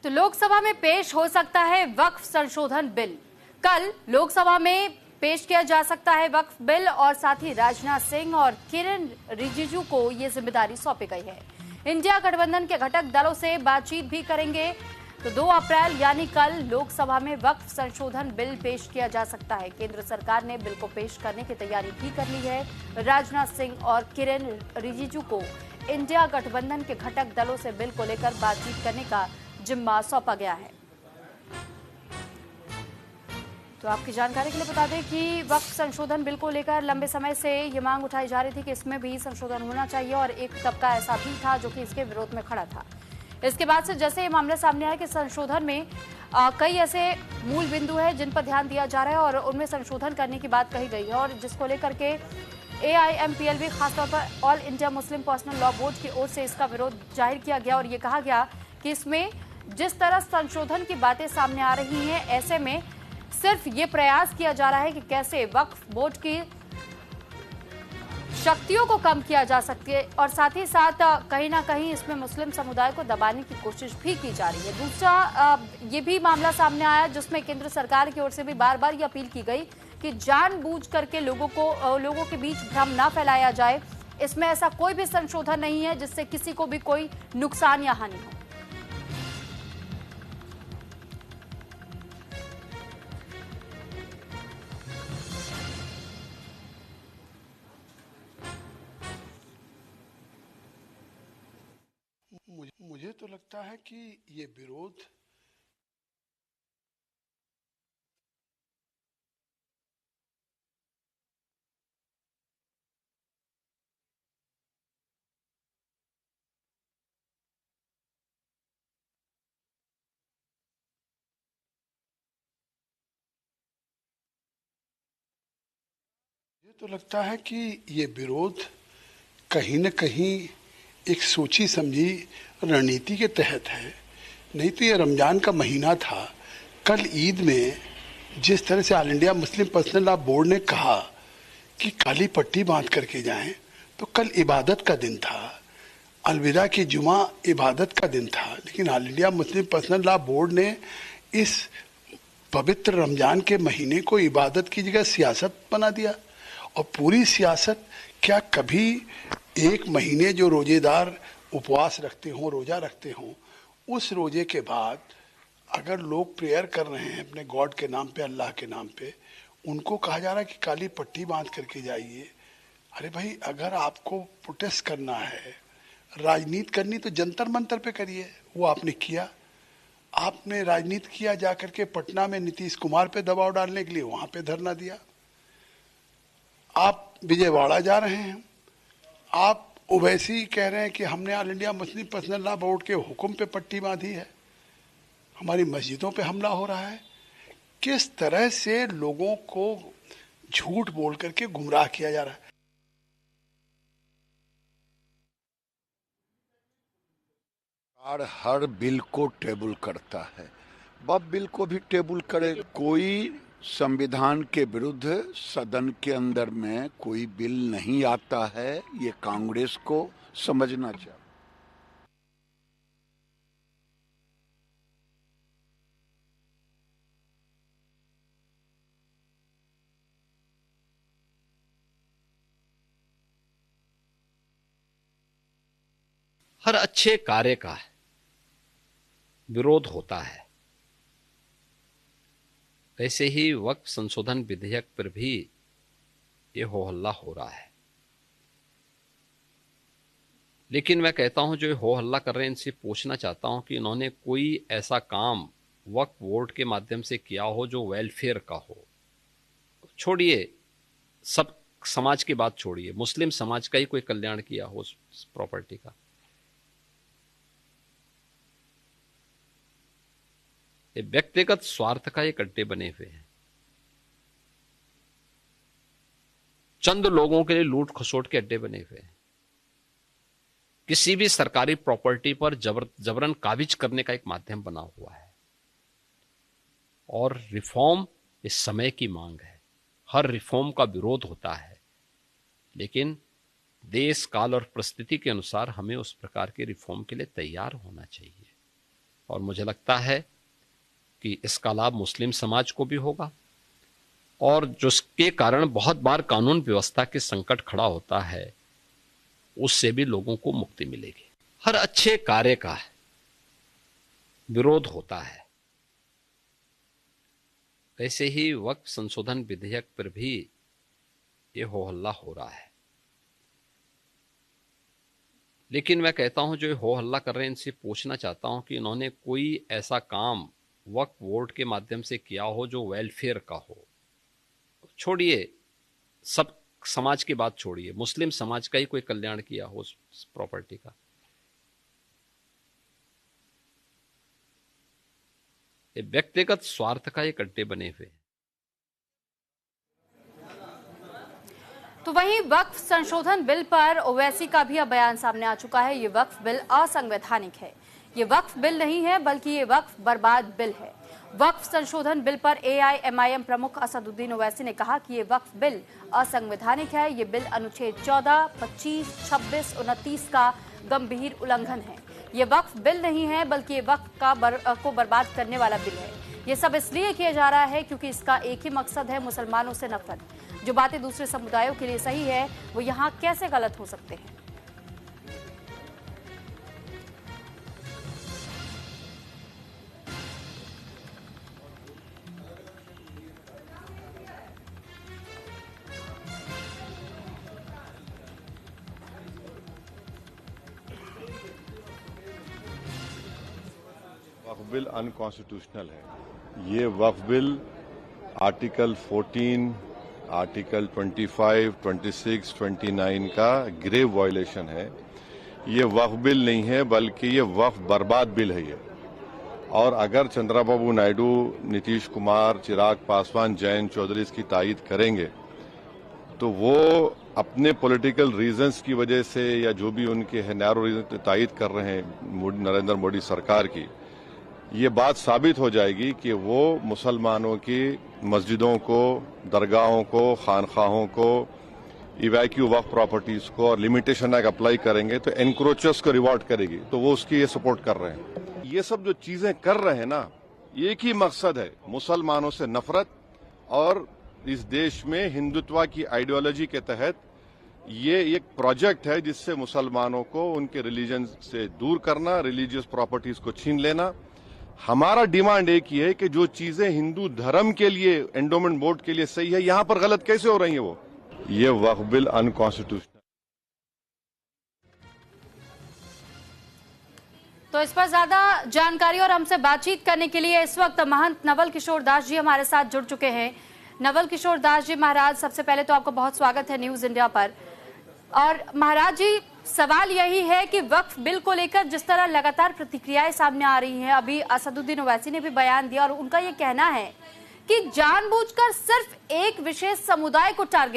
तो लोकसभा में पेश हो सकता है वक्फ संशोधन बिल। कल लोकसभा में पेश किया जा सकता है वक्फ बिल और साथ ही राजनाथ सिंह और किरेन रिजिजू को ये जिम्मेदारी सौंपी गई है। इंडिया गठबंधन के घटक दलों से बातचीत भी करेंगे। तो 2 अप्रैल यानी कल लोकसभा में वक्फ संशोधन बिल पेश किया जा सकता है। केंद्र सरकार ने बिल को पेश करने की तैयारी भी कर ली है। राजनाथ सिंह और किरेन रिजिजू को इंडिया गठबंधन के घटक दलों से बिल को लेकर बातचीत करने का जिम्मा सौंपा गया है। तो आपकी जानकारी के लिए बता दें कि वक्फ संशोधन बिल को लेकर लंबे समय से ये मांग उठाई जा रही थी कि इसमें भी संशोधन होना चाहिए और एक तबका ऐसा भी था जो कि इसके विरोध में खड़ा था। इसके बाद से जैसे ये मामला सामने आया कि संशोधन में कई ऐसे मूल बिंदु हैं जिन पर ध्यान दिया जा रहा है और उनमें संशोधन करने की बात कही गई है और जिसको लेकर के AIMPLB खासतौर पर all India Muslim personal law board की ओर से इसका विरोध जाहिर किया गया और ये कहा गया कि इसमें जिस तरह संशोधन की बातें सामने आ रही हैं, ऐसे में सिर्फ ये प्रयास किया जा रहा है कि कैसे वक्फ बोर्ड की शक्तियों को कम किया जा सकती है और साथ ही साथ कहीं ना कहीं इसमें मुस्लिम समुदाय को दबाने की कोशिश भी की जा रही है। दूसरा ये भी मामला सामने आया जिसमें केंद्र सरकार की ओर से भी बार बार ये अपील की गई कि जानबूझ करके लोगों के बीच भ्रम ना फैलाया जाए। इसमें ऐसा कोई भी संशोधन नहीं है जिससे किसी को भी कोई नुकसान या हानि हो। मुझे तो लगता है कि ये विरोध कहीं न कहीं एक सोची समझी रणनीति के तहत है। नहीं तो ये रमजान का महीना था। कल ईद में जिस तरह से all India Muslim personal law board ने कहा कि काली पट्टी बांध करके जाएं, तो कल इबादत का दिन था। अलविदा की जुमा इबादत का दिन था, लेकिन all India Muslim personal law board ने इस पवित्र रमजान के महीने को इबादत की जगह सियासत बना दिया। और पूरी सियासत, क्या कभी एक महीने जो रोजेदार उपवास रखते हों, रोजा रखते हों, उस रोजे के बाद अगर लोग प्रेयर कर रहे हैं अपने गॉड के नाम पे, अल्लाह के नाम पे, उनको कहा जा रहा है कि काली पट्टी बांध करके जाइए। अरे भाई, अगर आपको प्रोटेस्ट करना है, राजनीति करनी, तो जंतर मंतर पे करिए। वो आपने किया। आपने राजनीति किया जाकर के पटना में नीतीश कुमार पे दबाव डालने के लिए, वहां पे धरना दिया। आप विजयवाड़ा जा रहे हैं, आप ओवैसी कह रहे हैं कि हमने all India Muslim personal law board के हुक्म पे पट्टी बांधी है, हमारी मस्जिदों पे हमला हो रहा है। किस तरह से लोगों को झूठ बोल करके गुमराह किया जा रहा है। हर बिल को टेबल करता है, वह बिल को भी टेबल करे। कोई संविधान के विरुद्ध सदन के अंदर में कोई बिल नहीं आता है, ये कांग्रेस को समझना चाहिए। हर अच्छे कार्य का विरोध होता है, वैसे ही वक्फ संशोधन विधेयक पर भी ये हो हल्ला हो रहा है। लेकिन मैं कहता हूं, जो हो हल्ला कर रहे हैं, इनसे पूछना चाहता हूं कि इन्होंने कोई ऐसा काम वक्फ बोर्ड के माध्यम से किया हो जो वेलफेयर का हो। छोड़िए, सब समाज की बात छोड़िए, मुस्लिम समाज का ही कोई कल्याण किया हो उस प्रॉपर्टी का। ये व्यक्तिगत स्वार्थ का एक अड्डे बने हुए हैं। चंद लोगों के लिए लूट खसोट के अड्डे बने हुए हैं। किसी भी सरकारी प्रॉपर्टी पर जबरन काबिज करने का एक माध्यम बना हुआ है। और रिफॉर्म इस समय की मांग है। हर रिफॉर्म का विरोध होता है, लेकिन देश काल और परिस्थिति के अनुसार हमें उस प्रकार के रिफॉर्म के लिए तैयार होना चाहिए। और मुझे लगता है कि इसका लाभ मुस्लिम समाज को भी होगा और जिसके कारण बहुत बार कानून व्यवस्था के संकट खड़ा होता है उससे भी लोगों को मुक्ति मिलेगी। हर अच्छे कार्य का विरोध होता है, वैसे ही वक्फ संशोधन विधेयक पर भी ये हो हल्ला हो रहा है। लेकिन मैं कहता हूं जो हो हल्ला कर रहे हैं इनसे पूछना चाहता हूं कि इन्होंने कोई ऐसा काम वक्फ बोर्ड के माध्यम से किया हो जो वेलफेयर का हो। छोड़िए, सब समाज की बात छोड़िए, मुस्लिम समाज का ही कोई कल्याण किया हो उस प्रॉपर्टी का। ये व्यक्तिगत स्वार्थ का एक अड्डे बने हुए हैं। तो वहीं वक्फ संशोधन बिल पर ओवैसी का भी अब बयान सामने आ चुका है। ये वक्फ बिल असंवैधानिक है। ये वक्फ बिल नहीं है बल्कि ये वक्फ बर्बाद बिल है। वक्फ संशोधन बिल पर एआईएमआईएम प्रमुख असदुद्दीन ओवैसी ने कहा कि ये वक्फ बिल असंवैधानिक है। ये बिल अनुच्छेद 14, 25, 26, 29 का गंभीर उल्लंघन है। ये वक्फ बिल नहीं है बल्कि ये वक्फ को बर्बाद करने वाला बिल है। ये सब इसलिए किया जा रहा है क्योंकि इसका एक ही मकसद है, मुसलमानों से नफरत। जो बातें दूसरे समुदायों के लिए सही है वो यहाँ कैसे गलत हो सकते हैं। वक्फ बिल अनकॉन्स्टिट्यूशनल है। ये वक्फ बिल आर्टिकल 14, आर्टिकल 25, 26, 29 का ग्रेव वायलेशन है। ये वक्फ बिल नहीं है बल्कि ये वक्फ बर्बाद बिल है ये। और अगर चंद्रबाबू नायडू, नीतीश कुमार, चिराग पासवान, जयंत चौधरी इसकी तायीद करेंगे तो वो अपने पॉलिटिकल रीजंस की वजह से या जो भी उनके है नैरो रीजन तायीद कर रहे हैं नरेंद्र मोदी सरकार की, ये बात साबित हो जाएगी कि वो मुसलमानों की मस्जिदों को, दरगाहों को, खानखाहों को, इवैक्यू वक्फ प्रॉपर्टीज को और लिमिटेशन एक्ट अप्लाई करेंगे तो एनक्रोचर्स को रिवॉर्ड करेगी, तो वो उसकी ये सपोर्ट कर रहे हैं। ये सब जो चीजें कर रहे हैं ना, एक ही मकसद है, मुसलमानों से नफरत और इस देश में हिंदुत्व की आइडियोलॉजी के तहत ये एक प्रोजेक्ट है जिससे मुसलमानों को उनके रिलीजन से दूर करना, रिलीजियस प्रॉपर्टीज को छीन लेना। हमारा डिमांड एक ही है कि जो चीजें हिंदू धर्म के लिए, एंडोमेंट बोर्ड के लिए सही है, यहां पर गलत कैसे हो रही है वो। ये वक्फ बिल अनकॉन्स्टिट्यूशनल। तो इस पर ज्यादा जानकारी और हमसे बातचीत करने के लिए इस वक्त महंत नवल किशोर दास जी हमारे साथ जुड़ चुके हैं। नवल किशोर दास जी महाराज, सबसे पहले तो आपका बहुत स्वागत है न्यूज इंडिया पर। और महाराज जी, सवाल यही है कि वक्फ बिल को लेकर जिस तरह लगातार प्रतिक्रियाएं सामने आ रही हैं, अभी असदुद्दीन ओवैसी ने भी बयान दिया और उनका ये कहना है कि जानबूझकर सिर्फ एक विशेष समुदाय को टारगेट